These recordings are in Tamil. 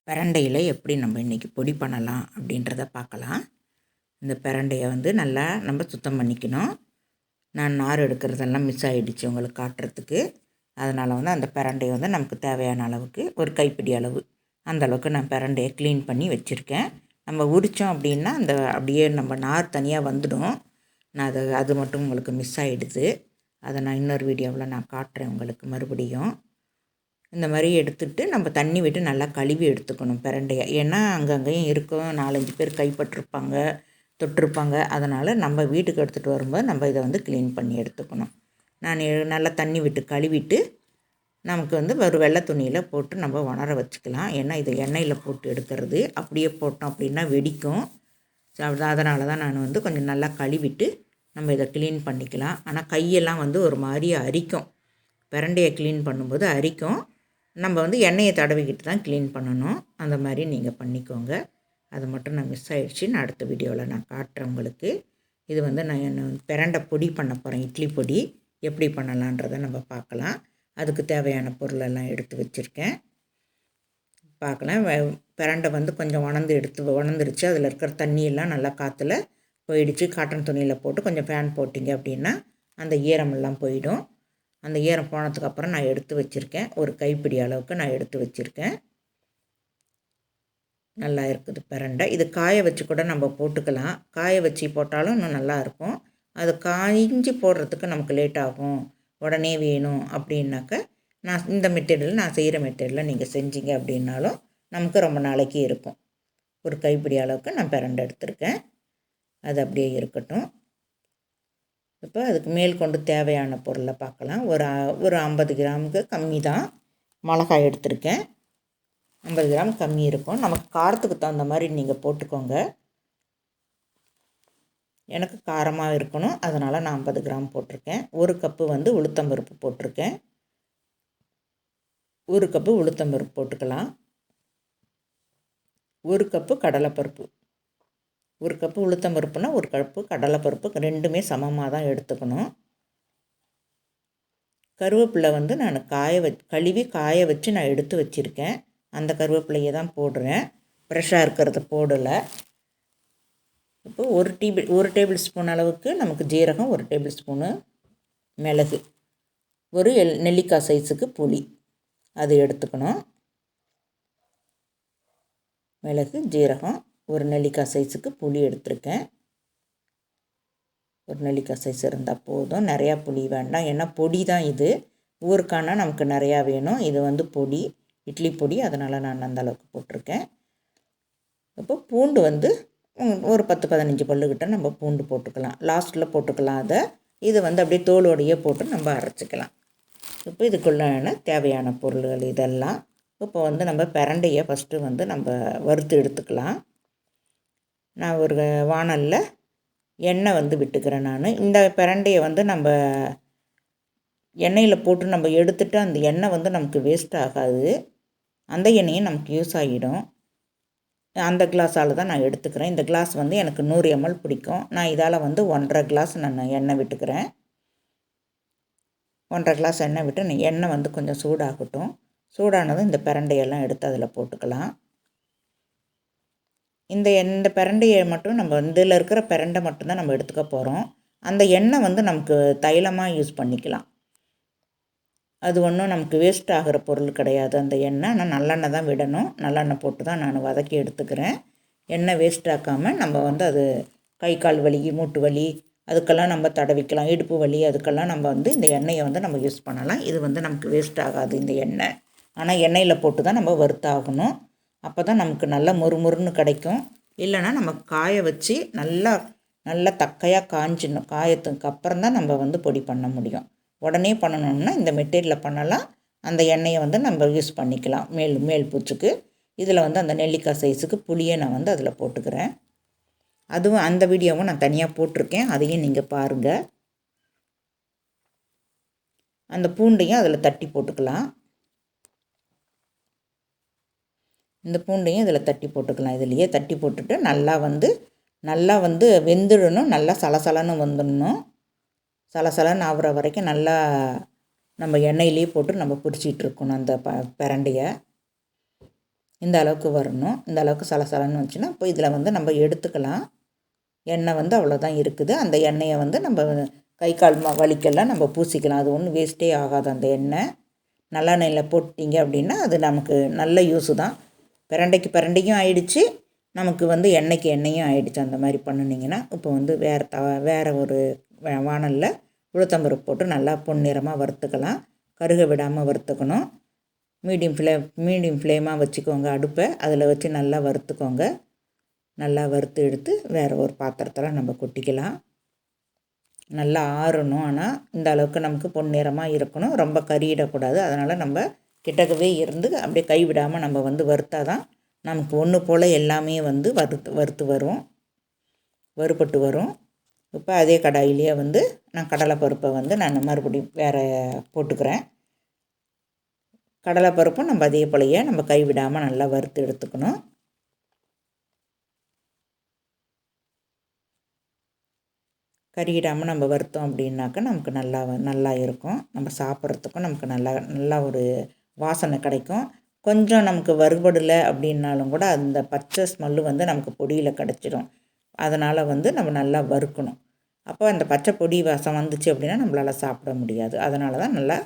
பிரண்டையில் எப்படி நம்ம இன்றைக்கி பொடி பண்ணலாம் அப்படின்றத பார்க்கலாம். இந்த பிரண்டையை வந்து நல்லா நம்ம சுத்தம் பண்ணிக்கணும். நான் நார் எடுக்கிறதெல்லாம் மிஸ் ஆகிடுச்சு உங்களுக்கு காட்டுறதுக்கு. அதனால் வந்து அந்த பிரண்டையை வந்து நமக்கு தேவையான அளவுக்கு ஒரு கைப்பிடி அளவு அந்த அளவுக்கு நான் பிரண்டையை க்ளீன் பண்ணி வச்சுருக்கேன். நம்ம உரித்தோம் அப்படின்னா அந்த அப்படியே நம்ம நார் தனியாக வந்துடும். நான் அது மட்டும் உங்களுக்கு மிஸ் ஆகிடுது. அதை நான் இன்னொரு வீடியோவில் நான் காட்டுறேன் உங்களுக்கு மறுபடியும். இந்த மாதிரி எடுத்துகிட்டு நம்ம தண்ணி விட்டு நல்லா கழுவி எடுத்துக்கணும் பிரண்டையை. ஏன்னா அங்கங்கேயும் இருக்கும், 4-5 பேர் கைப்பற்றிருப்பாங்க, தொட்டிருப்பாங்க. அதனால் நம்ம வீட்டுக்கு எடுத்துகிட்டு வரும்போது நம்ம இதை வந்து க்ளீன் பண்ணி எடுத்துக்கணும். நான் நல்லா தண்ணி விட்டு கழுவிட்டு நமக்கு வந்து ஒரு வெள்ளை துணியில் போட்டு நம்ம உணர வச்சுக்கலாம். ஏன்னா இது எண்ணெயில் போட்டு எடுக்கிறது, அப்படியே போட்டோம் அப்படின்னா வெடிக்கும். அதனால தான் நான் வந்து கொஞ்சம் நல்லா கழுவிட்டு நம்ம இதை க்ளீன் பண்ணிக்கலாம். ஆனால் கையெல்லாம் வந்து ஒரு மாதிரி அரிக்கும். பிரண்டையை க்ளீன் பண்ணும்போது அரிக்கும். நம்ம வந்து எண்ணெயை தடவிக்கிட்டு தான் க்ளீன் பண்ணணும். அந்த மாதிரி நீங்கள் பண்ணிக்கோங்க. அது மட்டும் நான் மிஸ் ஆகிடுச்சு. நான் அடுத்த வீடியோவில் நான் காட்டுறேன் உங்களுக்கு. இது வந்து நான் பிரண்டை பொடி பண்ண போகிறேன். இட்லி பொடி எப்படி பண்ணலான்றதை நம்ம பார்க்கலாம். அதுக்கு தேவையான பொருளெல்லாம் எடுத்து வச்சுருக்கேன். பார்க்கலாம். பிரண்டை வந்து கொஞ்சம் உணர்ந்துருச்சு. அதில் இருக்கிற தண்ணியெல்லாம் நல்லா காற்றுல போயிடுச்சு. காட்டன் துணியில் போட்டு கொஞ்சம் ஃபேன் போட்டிங்க அப்படின்னா அந்த ஈரமெல்லாம் போயிடும். அந்த ஈரம் போனதுக்கப்புறம் நான் எடுத்து வச்சுருக்கேன். ஒரு கைப்பிடி அளவுக்கு நான் எடுத்து வச்சுருக்கேன். நல்லா இருக்குது பிரண்டை. இது காய வச்சு கூட நம்ம போட்டுக்கலாம். காய வச்சு போட்டாலும் இன்னும் நல்லாயிருக்கும். அது காய்ஞ்சி போடுறதுக்கு நமக்கு லேட் ஆகும், உடனே வேணும் அப்படின்னாக்க நான் இந்த மெத்தேடில் நான் செய்கிற மெத்தேடில் நீங்கள் செஞ்சீங்க அப்படின்னாலும் நமக்கு ரொம்ப நாளைக்கு இருக்கும். ஒரு கைப்பிடி அளவுக்கு நான் பிரண்டை எடுத்திருக்கேன். அது அப்படியே இருக்கட்டும். இப்போ அதுக்கு மேல் கொண்டு தேவையான பொருளை பார்க்கலாம். ஒரு 50 கிராமுக்கு கம்மி தான் மிளகாய் எடுத்திருக்கேன். 50 கிராம் கம்மி இருக்கும். நமக்கு காரத்துக்கு தகுந்த மாதிரி நீங்கள் போட்டுக்கோங்க. எனக்கு காரமாக இருக்கணும், அதனால் நான் 50 கிராம் போட்டிருக்கேன். 1 கப்பு வந்து உளுத்தம்பருப்பு போட்டிருக்கேன். 1 கப்பு உளுத்தம்பருப்பு போட்டுக்கலாம். 1 கப்பு கடலைப்பருப்பு. 1 கப்பு உளுத்தம்பருப்புனா 1 கப்பு கடலைப்பருப்பு, ரெண்டுமே சமமாக தான் எடுத்துக்கணும். கருவேப்பிலை வந்து நான் கழுவி காய வச்சு நான் எடுத்து வச்சுருக்கேன். அந்த கருவேப்பிலையை தான் போடுறேன், ஃப்ரெஷ்ஷாக இருக்கிறத போடலை. இப்போ ஒரு டேபிள் ஸ்பூன் அளவுக்கு நமக்கு ஜீரகம், 1 டேபிள் ஸ்பூனு மிளகு, ஒரு நெல்லிக்காய் சைஸுக்கு புளி அது எடுத்துக்கணும். மிளகு, ஜீரகம், ஒரு நெல்லிக்காய் சைஸுக்கு புளி எடுத்திருக்கேன். ஒரு நெல்லிக்காய் சைஸ் இருந்தால் போதும், நிறையா புளி வேண்டாம். ஏன்னா பொடி தான் இது, ஊருக்கானா நமக்கு நிறையா வேணும். இது வந்து பொடி, இட்லி பொடி, அதனால் நான் அந்த அளவுக்கு போட்டிருக்கேன். இப்போ பூண்டு வந்து ஒரு 10-15 பல்லுக்கிட்ட நம்ம பூண்டு போட்டுக்கலாம். லாஸ்ட்டில் போட்டுக்கலாம் அதை. இது வந்து அப்படியே தோலோடையே போட்டு நம்ம அரைச்சிக்கலாம். இப்போ இதுக்குள்ளான தேவையான பொருள்கள் இதெல்லாம். இப்போ வந்து நம்ம பிரண்டையை ஃபஸ்ட்டு வந்து நம்ம வறுத்து எடுத்துக்கலாம். நான் ஒரு வாணலில் எண்ணெய் வந்து விட்டுக்கிறேன். நான் இந்த பிரண்டையை வந்து நம்ம எண்ணெயில் போட்டு நம்ம எடுத்துகிட்டு அந்த எண்ணெய் வந்து நமக்கு வேஸ்ட் ஆகாது. அந்த எண்ணெயும் நமக்கு யூஸ் ஆகிடும். அந்த கிளாஸால் தான் நான் எடுத்துக்கிறேன். இந்த கிளாஸ் வந்து எனக்கு 100 ml பிடிக்கும். நான் இதால் வந்து 1.5 கிளாஸ் நான் எண்ணெய் விட்டுக்கிறேன். 1.5 கிளாஸ் எண்ணெய் விட்டு எண்ணெய் வந்து கொஞ்சம் சூடாகட்டும். சூடானதும் இந்த பிரண்டையெல்லாம் எடுத்து அதில் போட்டுக்கலாம். இந்த பிரண்டையை மட்டும் நம்ம இதில் இருக்கிற பிரண்டை மட்டும்தான் நம்ம எடுத்துக்க போகிறோம். அந்த எண்ணெய் வந்து நமக்கு தைலமாக யூஸ் பண்ணிக்கலாம். அது ஒன்றும் நமக்கு வேஸ்ட் ஆகிற பொருள் கிடையாது அந்த எண்ணெய். ஆனால் நல்லெண்ணெய் தான் விடணும். நல்லெண்ணெய் போட்டு தான் நான் வதக்கி எடுத்துக்கிறேன். எண்ணெய் வேஸ்ட் ஆக்காமல் நம்ம வந்து அது கை கால் வலி, மூட்டு வலி அதுக்கெல்லாம் நம்ம தடவிக்கலாம். இடுப்பு வலி அதுக்கெல்லாம் நம்ம வந்து இந்த எண்ணெயை வந்து நம்ம யூஸ் பண்ணலாம். இது வந்து நமக்கு வேஸ்ட் ஆகாது இந்த எண்ணெய். ஆனால் எண்ணெயில் போட்டு தான் நம்ம வறுத்தாகணும். அப்போ தான் நமக்கு நல்லா மொறுமொறுன்னு கிடைக்கும். இல்லைன்னா நம்ம காய வச்சு நல்லா தக்கையாக காஞ்சிடணும். காயத்துக்கு அப்புறம் தான் நம்ம வந்து பொடி பண்ண முடியும். உடனே பண்ணணும்னா இந்த மெட்டீரியலில் பண்ணலாம். அந்த எண்ணெயை வந்து நம்ம யூஸ் பண்ணிக்கலாம் மேல் பூச்சுக்கு. இதில் வந்து அந்த நெல்லிக்காய் சைஸுக்கு புளியை நான் வந்து அதில் போட்டுக்கிறேன். அதுவும் அந்த வீடியோவும் நான் தனியாக போட்டிருக்கேன், அதையும் நீங்கள் பாருங்கள். அந்த பூண்டையும் அதில் தட்டி போட்டுக்கலாம். இந்த பூண்டையும் இதில் தட்டி போட்டுக்கலாம். இதிலையே தட்டி போட்டுட்டு நல்லா வந்து வெந்துடணும். நல்லா சலசலன்னு வந்துடணும். சலசலன்னு ஆகிற வரைக்கும் நல்லா நம்ம எண்ணெயிலே போட்டு நம்ம பிடிச்சிட்டு இருக்கணும் அந்த பிரண்டையை. இந்த அளவுக்கு வரணும். இந்த அளவுக்கு சலசலன்னு வந்துச்சுன்னா இப்போ இதில் வந்து நம்ம எடுத்துக்கலாம். எண்ணெய் வந்து அவ்வளோதான் இருக்குது. அந்த எண்ணெயை வந்து நம்ம கை கால் வலிக்கெல்லாம் நம்ம பூசிக்கலாம். அது ஒன்றும் வேஸ்ட்டே ஆகாது அந்த எண்ணெய். நல்லெண்ணெயில் போட்டிங்க அப்படின்னா அது நமக்கு நல்ல யூஸு தான். பிரண்டைக்கும் ஆயிடுச்சு, நமக்கு வந்து எண்ணெய்க்கு எண்ணெயும் ஆயிடுச்சு. அந்த மாதிரி பண்ணினீங்கன்னா இப்போ வந்து வேறு ஒரு வாணலில் உளுத்தம்பருப்பு போட்டு நல்லா பொன்னிறமாக வறுத்துக்கலாம். கருக விடாமல் வறுத்துக்கணும். மீடியம் ஃப்ளேமாக வச்சுக்கோங்க அடுப்பை. அதில் வச்சு நல்லா வறுத்துக்கோங்க. நல்லா வறுத்து எடுத்து வேறு ஒரு பாத்திரத்தில் நம்ம கொட்டிக்கலாம். நல்லா ஆறணும். ஆனால் இந்த அளவுக்கு நமக்கு பொன்னிறமாக இருக்கணும், ரொம்ப கறியிடக்கூடாது. அதனால் நம்ம கிட்டக்கவே இருந்து அப்படியே கைவிடாமல் நம்ம வந்து வறுத்தா தான் நமக்கு ஒன்று போல் எல்லாமே வந்து வறுத்து வரும், வறுபட்டு வரும். இப்போ அதே கடாயிலேயே வந்து நான் கடலைப்பருப்பை வந்து நான் மறுபடியும் வேறு போட்டுக்கிறேன். கடலைப்பருப்பும் நம்ம அதே போலயே நம்ம கைவிடாமல் நல்லா வறுத்து எடுத்துக்கணும். கறியிடாமல் நம்ம வறுத்தோம் அப்படின்னாக்கா நமக்கு நல்லா இருக்கும். நம்ம சாப்பிட்றதுக்கும் நமக்கு நல்லா ஒரு வாசனை கிடைக்கும். கொஞ்சம் நமக்கு வறுபடலை அப்படின்னாலும் கூட அந்த பச்சை ஸ்மெல்லு வந்து நமக்கு பொடியில் கிடச்சிடும். அதனால் வந்து நம்ம நல்லா வறுக்கணும். அப்போ அந்த பச்சை பொடி வாசம் வந்துச்சு அப்படின்னா நம்மளால் சாப்பிட முடியாது. அதனால தான் நல்லா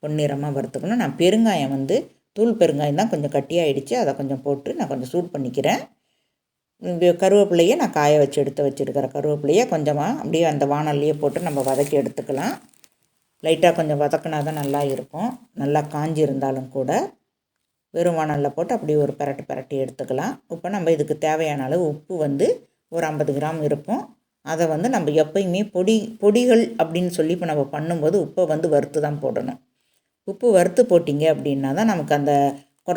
பொன்னிறமாக வறுத்துக்கணும். நான் பெருங்காயம் வந்து தூள் பெருங்காயம் தான் கொஞ்சம் கட்டியாகிடுச்சு, அதை கொஞ்சம் போட்டு நான் கொஞ்சம் சூட் பண்ணிக்கிறேன். கருவேப்பிலையை நான் காய வச்சு எடுத்து வச்சுருக்கிறேன். கருவேப்பிலையை கொஞ்சமாக அப்படியே அந்த வாணல்லையே போட்டு நம்ம வதக்கி எடுத்துக்கலாம். லைட்டாக கொஞ்சம் வதக்கினா தான் நல்லா இருக்கும். நல்லா காஞ்சி இருந்தாலும் கூட வெறும் வாணலில் போட்டு அப்படியே ஒரு பிரட்டி எடுத்துக்கலாம். இப்போ நம்ம இதுக்கு தேவையான அளவு உப்பு வந்து ஒரு 50 கிராம் இருக்கும். அதை வந்து நம்ம எப்பயுமே பொடிகள் அப்படின்னு சொல்லி இப்போ நம்ம பண்ணும்போது உப்பை வந்து வறுத்து தான் போடணும். உப்பு வறுத்து போட்டிங்க அப்படின்னா தான் நமக்கு அந்த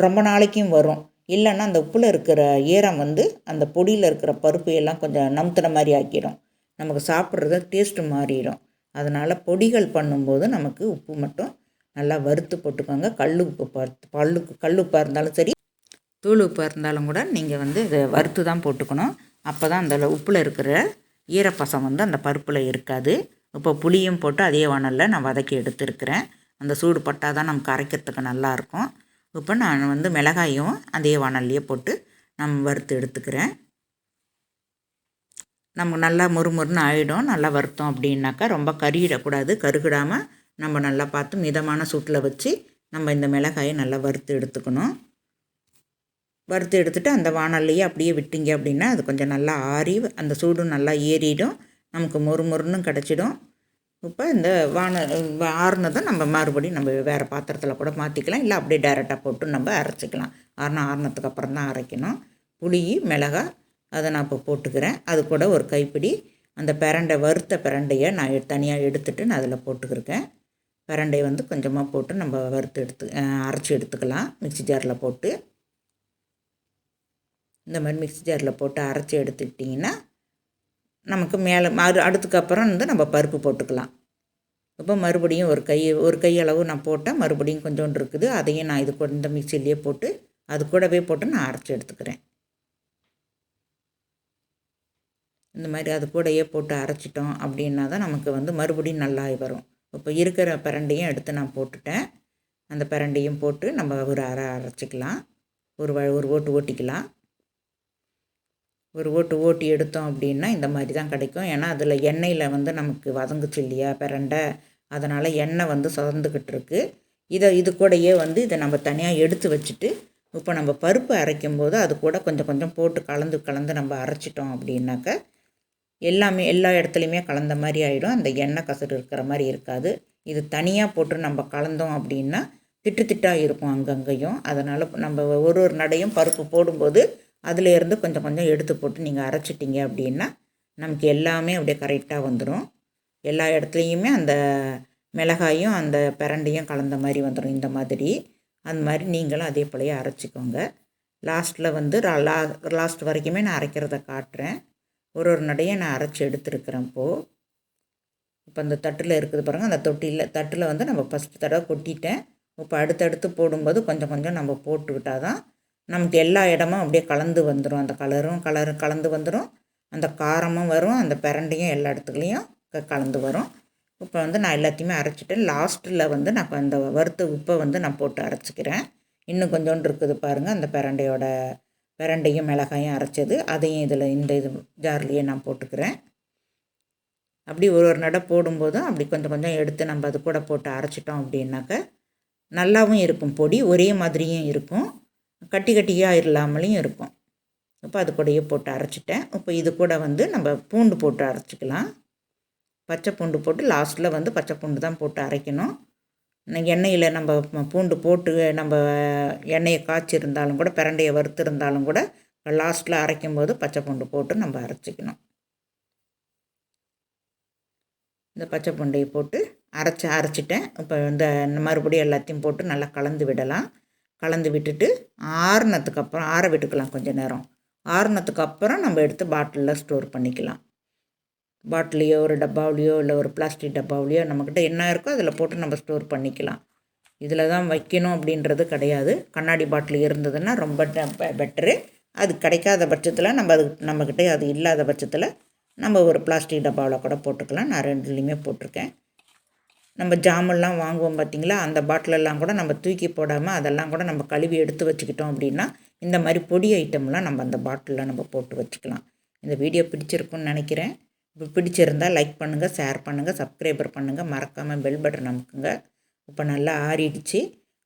ரொம்ப நாளைக்கும் வரும். இல்லைன்னா அந்த உப்பில் இருக்கிற ஈரம் வந்து அந்த பொடியில் இருக்கிற பருப்பு எல்லாம் கொஞ்சம் நமுத்துன மாதிரி ஆக்கிடும், நமக்கு சாப்பிட்றது டேஸ்ட்டு மாறிடும். அதனால் பொடிகள் பண்ணும்போது நமக்கு உப்பு மட்டும் நல்லா வறுத்து போட்டுக்கோங்க. கல் உப்பாக இருந்தாலும் சரி, தூள் உப்பாக இருந்தாலும் கூட நீங்கள் வந்து இதை வறுத்து தான் போட்டுக்கணும். அப்போ தான் அந்த உப்பில் இருக்கிற ஈரப்பசம் வந்து அந்த பருப்பில் இருக்காது. இப்போ புளியும் போட்டு அதே வாணலில் நான் வதக்கி எடுத்துருக்கிறேன். அந்த சூடு பட்டால் தான் நமக்கு அரைக்கிறதுக்கு நல்லாயிருக்கும். இப்போ நான் வந்து மிளகாயும் அதே வாணல்லையே போட்டு நம்ம வறுத்து எடுத்துக்கிறேன். நமக்கு நல்லா முறுமுறுன்னு ஆகிடும். நல்லா வறுத்தோம் அப்படின்னாக்கா ரொம்ப கறியிடக்கூடாது. கருகிடாமல் நம்ம நல்லா பார்த்து மிதமான சூட்டில் வச்சு நம்ம இந்த மிளகாயை நல்லா வறுத்து எடுத்துக்கணும். வறுத்து எடுத்துகிட்டு அந்த வாணல்லையே அப்படியே விட்டிங்க அப்படின்னா அது கொஞ்சம் நல்லா ஆறி அந்த சூடும் நல்லா ஏறிடும், நமக்கு மொறுன்னு கிடச்சிடும். இப்போ இந்த ஆறுனதும் நம்ம மறுபடியும் நம்ம வேறு பாத்திரத்தில் கூட மாற்றிக்கலாம். இல்லை அப்படியே டைரெக்டாக போட்டு நம்ம அரைச்சிக்கலாம். ஆறுனதுக்கு அப்புறம் தான் அரைக்கணும். புளி மிளகாய் அதை நான் இப்போ போட்டுக்கிறேன். அது கூட ஒரு கைப்பிடி அந்த வறுத்த பிரண்டையை நான் தனியாக எடுத்துகிட்டு நான் அதில் போட்டுக்கிருக்கேன். பிரண்டையை வந்து கொஞ்சமாக போட்டு நம்ம அரைச்சி எடுத்துக்கலாம். மிக்ஸி ஜாரில் போட்டு இந்த மாதிரி மிக்ஸி ஜாரில் போட்டு அரைச்சி எடுத்துக்கிட்டிங்கன்னா நமக்கு மேலே அடுத்துக்கப்புறம் வந்து நம்ம பருப்பு போட்டுக்கலாம். இப்போ மறுபடியும் ஒரு கை அளவு நான் போட்டேன். மறுபடியும் கொஞ்சோண்டு இருக்குது, அதையும் நான் இந்த மிக்சிலேயே போட்டு அது கூடவே போட்டு நான் அரைச்சி எடுத்துக்கிறேன். இந்த மாதிரி அது கூடயே போட்டு அரைச்சிட்டோம் அப்படின்னா தான் நமக்கு வந்து மறுபடியும் நல்லா வரும். இப்போ இருக்கிற பிரண்டையும் எடுத்து நான் போட்டுட்டேன். அந்த பிரண்டையும் போட்டு நம்ம ஒரு அரைச்சிக்கலாம். ஒரு ஓட்டு ஓட்டிக்கலாம். ஒரு ஓட்டி எடுத்தோம் அப்படின்னா இந்த மாதிரி தான் கிடைக்கும். ஏன்னா அதில் எண்ணெயில் வந்து நமக்கு வதங்குச்சு இல்லையா பிரண்டை, அதனால் எண்ணெய் வந்து சொதந்துக்கிட்டு இருக்குது. இது கூடயே வந்து இதை நம்ம தனியாக எடுத்து வச்சுட்டு இப்போ நம்ம பருப்பு அரைக்கும்போது அது கூட கொஞ்சம் போட்டு கலந்து நம்ம அரைச்சிட்டோம் அப்படின்னாக்க எல்லா இடத்துலையுமே கலந்த மாதிரி ஆகிடும். அந்த எண்ணெய் கசடு இருக்கிற மாதிரி இருக்காது. இது தனியாக போட்டு நம்ம கலந்தோம் அப்படின்னா திட்டாக இருக்கும் அங்கங்கேயும். அதனால் நம்ம ஒரு நடையும் பருப்பு போடும்போது அதிலேருந்து கொஞ்சம் எடுத்து போட்டு நீங்கள் அரைச்சிட்டிங்க அப்படின்னா நமக்கு எல்லாமே அப்படியே கரெக்டாக வந்துடும். எல்லா இடத்துலையுமே அந்த மிளகாயும் அந்த பிரண்டையும் கலந்த மாதிரி வந்துடும். இந்த மாதிரி அந்த மாதிரி நீங்களும் அதே போலயே அரைச்சிக்கோங்க. லாஸ்ட்டில் வந்து லாஸ்ட் வரைக்குமே நான் அரைக்கிறத காட்டுறேன். ஒரு நடையை நான் அரைச்சி எடுத்துருக்கிறேன். இப்போ அந்த தட்டில் இருக்குது பாருங்கள், அந்த தட்டில் வந்து நம்ம ஃபஸ்ட்டு தடவை கொட்டிட்டேன். இப்போ அடுத்தடுத்து போடும்போது கொஞ்சம் நம்ம போட்டுக்கிட்டால் தான் நமக்கு எல்லா இடமும் அப்படியே கலந்து வந்துடும். அந்த கலந்து வந்துடும், அந்த காரமும் வரும், அந்த பிரண்டையும் எல்லா இடத்துலையும் கலந்து வரும். இப்போ வந்து நான் எல்லாத்தையுமே அரைச்சிட்டேன். லாஸ்ட்டில் வந்து நான் அந்த வறுத்த உப்பை வந்து நான் போட்டு அரைச்சிக்கிறேன். இன்னும் கொஞ்சோண்டு இருக்குது பாருங்கள், அந்த பிரண்டையும் மிளகாயும் அரைச்சது, அதையும் இதில் இந்த ஜார்லேயே நான் போட்டுக்கிறேன். அப்படி ஒரு நடை போடும்போதும் அப்படி கொஞ்சம் கொஞ்சம் எடுத்து நம்ம அது கூட போட்டு அரைச்சிட்டோம் அப்படின்னாக்க நல்லாவும் இருக்கும். பொடி ஒரே மாதிரியும் இருக்கும், கட்டி கட்டியாக இல்லாமலையும் இருக்கும். இப்போ அது கூடயே போட்டு அரைச்சிட்டேன். இப்போ இது கூட நம்ம பூண்டு போட்டு அரைச்சிக்கலாம். பச்சை பூண்டு போட்டு லாஸ்ட்டில் பச்சை பூண்டு தான் போட்டு அரைக்கணும். எண்ணெயில் நம்ம பூண்டு போட்டு நம்ம எண்ணெயை காய்ச்சிருந்தாலும் கூட, பிரண்டையை வறுத்துருந்தாலும் கூட லாஸ்ட்டில் அரைக்கும்போது பச்சை பூண்டு போட்டு நம்ம அரைச்சிக்கணும். இந்த பச்சை பூண்டையை போட்டு அரைச்சிட்டேன். இப்போ மறுபடியும் எல்லாத்தையும் போட்டு நல்லா கலந்து விடலாம். கலந்து விட்டுட்டு ஆறுனதுக்கப்புறம் ஆற விட்டுக்கலாம் கொஞ்சம் நேரம். ஆறுனதுக்கப்புறம் நம்ம எடுத்து பாட்டிலில் ஸ்டோர் பண்ணிக்கலாம். பாட்டிலையோ ஒரு டப்பாவிலையோ இல்லை ஒரு பிளாஸ்டிக் டப்பாவிலையோ நம்மக்கிட்ட என்ன இருக்கோ அதில் போட்டு நம்ம ஸ்டோர் பண்ணிக்கலாம். இதில் தான் வைக்கணும் அப்படின்றது கிடையாது. கண்ணாடி பாட்டில் இருந்ததுன்னா ரொம்ப பெட்டரு. அது கிடைக்காத பட்சத்தில் நம்மக்கிட்ட அது இல்லாத பட்சத்தில் நம்ம ஒரு பிளாஸ்டிக் டப்பாவில் கூட போட்டுக்கலாம். நான் ரெண்டுலேயுமே போட்டிருக்கேன். நம்ம ஜாமெல்லாம் வாங்குவோம் பார்த்திங்களா, அந்த பாட்டிலெல்லாம் கூட நம்ம தூக்கி போடாமல் அதெல்லாம் கூட நம்ம கழுவி எடுத்து வச்சுக்கிட்டோம் அப்படின்னா இந்த மாதிரி பொடி ஐட்டம்லாம் நம்ம அந்த பாட்டிலில் நம்ம போட்டு வச்சுக்கலாம். இந்த வீடியோ பிடிச்சிருக்குன்னு நினைக்கிறேன். இப்போ பிடிச்சிருந்தால் லைக் பண்ணுங்கள், ஷேர் பண்ணுங்கள், சப்ஸ்கிரைபர் பண்ணுங்கள், மறக்காமல் பெல் பட்டன் அமுக்குங்க. இப்போ நல்லா ஆறிடுச்சு.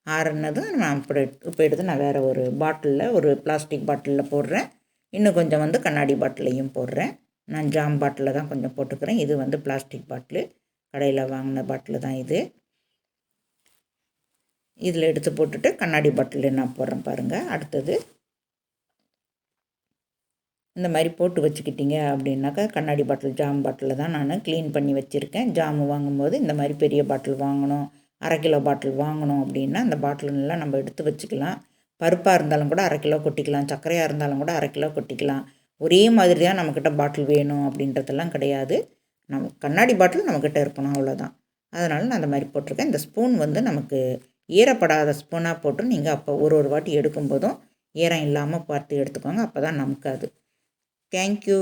ஆறுனதும் நான் இப்போ எடுத்து நான் வேறு ஒரு பாட்டிலில், ஒரு பிளாஸ்டிக் பாட்டிலில் போடுறேன். இன்னும் கொஞ்சம் கண்ணாடி பாட்டிலையும் போடுறேன். நான் ஜாம் பாட்டிலில் தான் கொஞ்சம் போட்டுக்கிறேன். இது பிளாஸ்டிக் பாட்டிலு, கடையில் வாங்கின பாட்டில் தான் இது. இதில் எடுத்து போட்டுட்டு கண்ணாடி பாட்டில் நான் போடுறேன் பாருங்கள். அடுத்தது இந்த மாதிரி போட்டு வச்சுக்கிட்டிங்க அப்படின்னாக்கா, கண்ணாடி பாட்டில் ஜாம் பாட்டிலில் தான் நான் க்ளீன் பண்ணி வச்சுருக்கேன். ஜாமு வாங்கும்போது இந்த மாதிரி பெரிய பாட்டில் வாங்கணும், 1/2 கிலோ பாட்டில் வாங்கணும் அப்படின்னா அந்த பாட்டிலெல்லாம் நம்ம எடுத்து வச்சுக்கலாம். பருப்பாக இருந்தாலும் கூட 1/2 கிலோ கொட்டிக்கலாம், சர்க்கரையாக இருந்தாலும் கூட 1/2 கிலோ கொட்டிக்கலாம். ஒரே மாதிரி தான் நம்மக்கிட்ட பாட்டில் வேணும் அப்படின்றதெல்லாம் கிடையாது. நம்ம கண்ணாடி பாட்டில் நம்மக்கிட்ட இருக்கணும், அவ்வளோதான். அதனால் நான் அந்த மாதிரி போட்டிருக்கேன். இந்த ஸ்பூன் நமக்கு ஈரப்படாத ஸ்பூனாக போட்டு நீங்கள் அப்போ ஒரு வாட்டி எடுக்கும்போதும் ஈரம் இல்லாமல் பார்த்து எடுத்துக்கோங்க. அப்போ தான் நமக்கு அது. தேங்க்யூ.